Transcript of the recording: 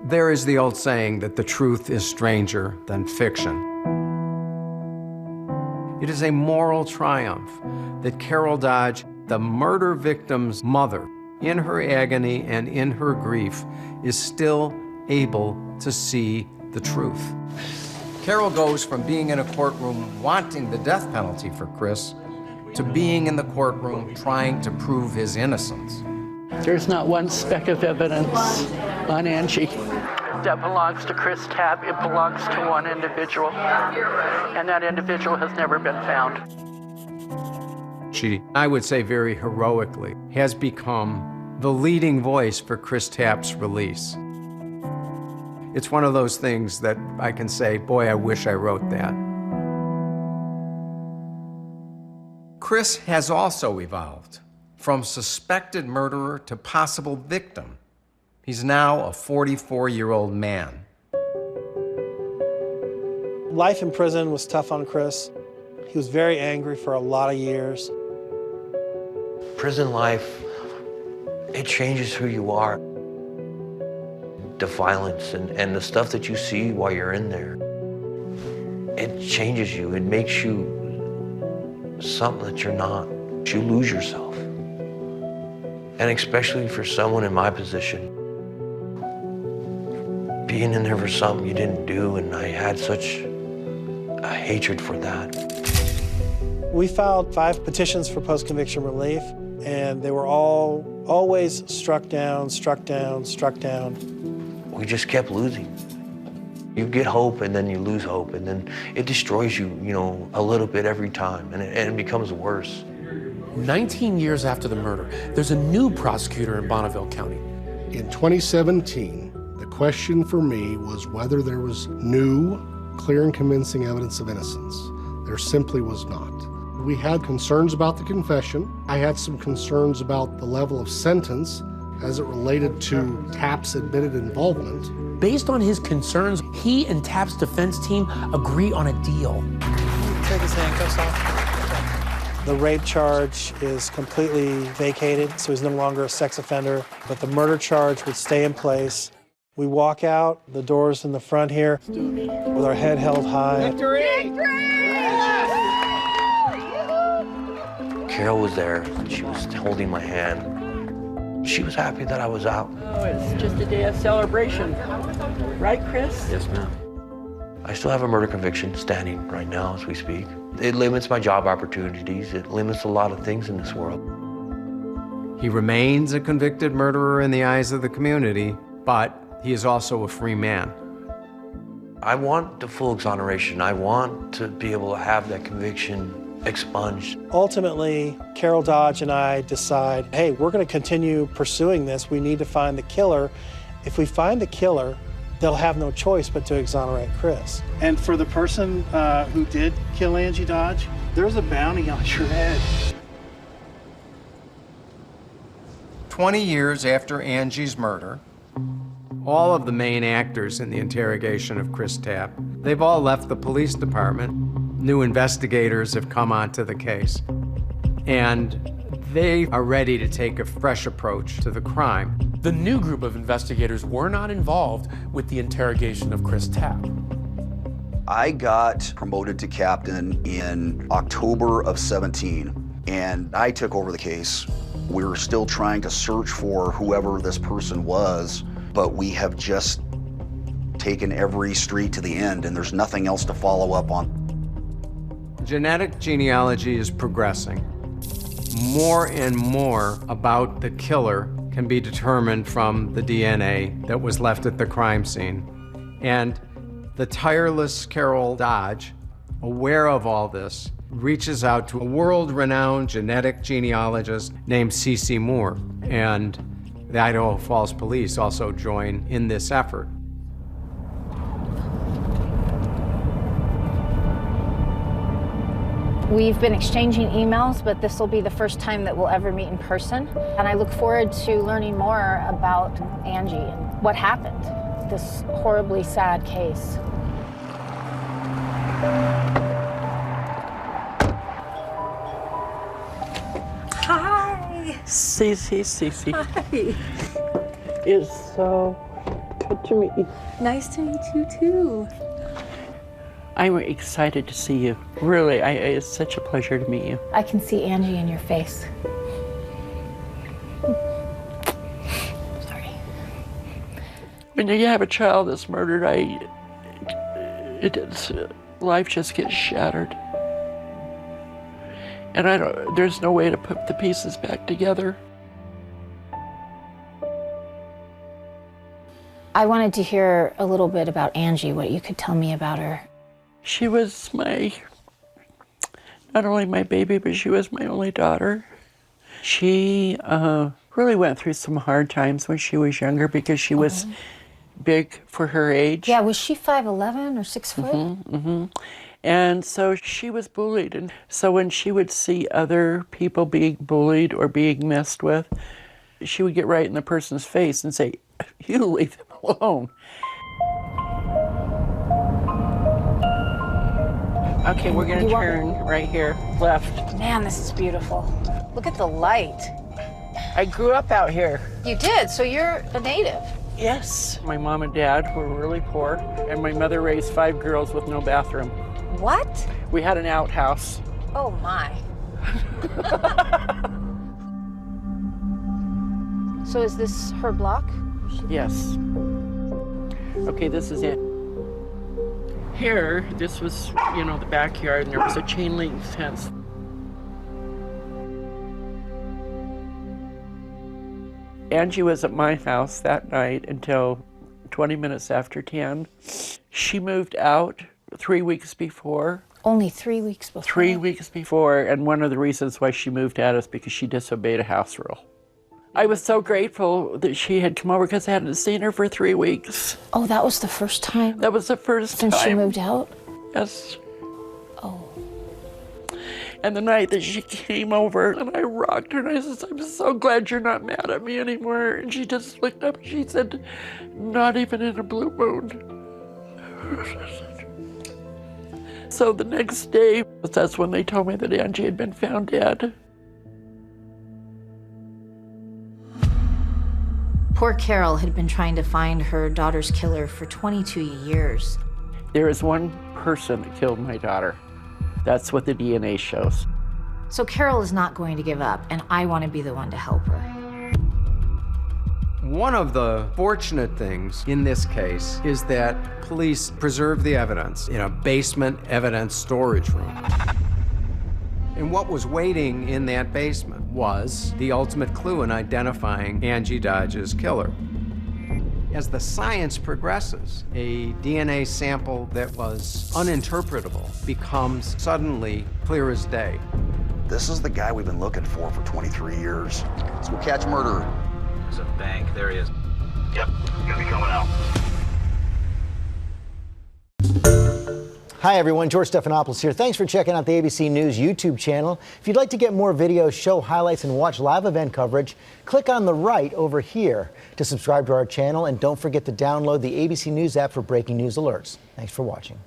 There is the old saying that the truth is stranger than fiction. It is a moral triumph that Carole Dodge, the murder victim's mother, in her agony and in her grief, is still able to see the truth. Carole goes from being in a courtroom wanting the death penalty for Chris to being in the courtroom trying to prove his innocence. There's not one speck of evidence on Angie. That belongs to Chris Tapp. It belongs to one individual, and that individual has never been found. She, I would say very heroically, has become the leading voice for Chris Tapp's release. It's one of those things that I can say, boy, I wish I wrote that. Chris has also evolved from suspected murderer to possible victim. He's now a 44-year-old man. Life in prison was tough on Chris. He was very angry for a lot of years. Prison life, it changes who you are. The violence and the stuff that you see while you're in there, it changes you. It makes you something that you're not. You lose yourself. And especially for someone in my position, being in there for something you didn't do, and I had such a hatred for that. We filed 5 petitions for post-conviction relief, and they were all always struck down, struck down, struck down. We just kept losing. You get hope, and then you lose hope, and then it destroys you, a little bit every time, and it becomes worse. 19 years after the murder, there's a new prosecutor in Bonneville County. In 2017, the question for me was whether there was new, clear and convincing evidence of innocence. There simply was not. We had concerns about the confession. I had some concerns about the level of sentence as it related to Tapp's admitted involvement. Based on his concerns, he and Tapp's defense team agree on a deal. Take his handcuffs off. The rape charge is completely vacated, so he's no longer a sex offender, but the murder charge would stay in place. We walk out, the doors in the front here, with our head held high. Victory! Victory! Carole was there, and she was holding my hand. She was happy that I was out. Oh, it's just a day of celebration. Right, Chris? Yes, ma'am. I still have a murder conviction standing right now as we speak. It limits my job opportunities. It limits a lot of things in this world. He remains a convicted murderer in the eyes of the community, but he is also a free man. I want the full exoneration. I want to be able to have that conviction expunged. Ultimately, Carole Dodge and I decide, hey, we're going to continue pursuing this. We need to find the killer. If we find the killer, they'll have no choice but to exonerate Chris. And for the person who did kill Angie Dodge, there's a bounty on your head. 20 years after Angie's murder, all of the main actors in the interrogation of Chris Tapp, they've all left the police department. New investigators have come onto the case, and they are ready to take a fresh approach to the crime. The new group of investigators were not involved with the interrogation of Chris Tapp. I got promoted to captain in October of 17, and I took over the case. We were still trying to search for whoever this person was, but we have just taken every street to the end, and there's nothing else to follow up on. Genetic genealogy is progressing. More and more about the killer can be determined from the DNA that was left at the crime scene. And the tireless Carole Dodge, aware of all this, reaches out to a world-renowned genetic genealogist named CeCe Moore, and the Idaho Falls Police also join in this effort. We've been exchanging emails, but this will be the first time that we'll ever meet in person. And I look forward to learning more about Angie and what happened, this horribly sad case. Hi. CeCe. Hi. It's so good to meet you. Nice to meet you too. I'm excited to see you. Really, it's such a pleasure to meet you. I can see Angie in your face. Sorry. When you have a child that's murdered, life just gets shattered. And there's no way to put the pieces back together. I wanted to hear a little bit about Angie, what you could tell me about her. She was not only my baby, but she was my only daughter. She really went through some hard times when she was younger because she was big for her age. Yeah, was she 5'11" or 6 foot? Mm-hmm. And so she was bullied. And so when she would see other people being bullied or being messed with, she would get right in the person's face and say, "You leave them alone." Okay, we're gonna turn right here, left. Man, this is beautiful. Look at the light. I grew up out here. You did, so you're a native. Yes. My mom and dad were really poor, and my mother raised 5 girls with no bathroom. What? We had an outhouse. Oh my. So is this her block? Yes. Okay, this is it. Here, this was, the backyard, and there was a chain link fence. Angie was at my house that night until 20 minutes after 10. She moved out 3 weeks before. Only 3 weeks before? 3 weeks before, and one of the reasons why she moved out is because she disobeyed a house rule. I was so grateful that she had come over because I hadn't seen her for 3 weeks. Oh, that was the first time? That was the first time. Since she moved out? Yes. Oh. And the night that she came over, and I rocked her, and I said, "I'm so glad you're not mad at me anymore." And she just looked up and she said, "Not even in a blue moon." So the next day, that's when they told me that Angie had been found dead. Poor Carole had been trying to find her daughter's killer for 22 years. There is one person that killed my daughter. That's what the DNA shows. So Carole is not going to give up, and I want to be the one to help her. One of the fortunate things in this case is that police preserved the evidence in a basement evidence storage room. And what was waiting in that basement was the ultimate clue in identifying Angie Dodge's killer. As the science progresses, a DNA sample that was uninterpretable becomes suddenly clear as day. This is the guy we've been looking for 23 years. Let's go catch murderer. There's a bank. There he is. Yep, gonna be coming out. Hi everyone, George Stephanopoulos here. Thanks for checking out the ABC News YouTube channel. If you'd like to get more videos, show highlights, and watch live event coverage, click on the right over here to subscribe to our channel, and don't forget to download the ABC News app for breaking news alerts. Thanks for watching.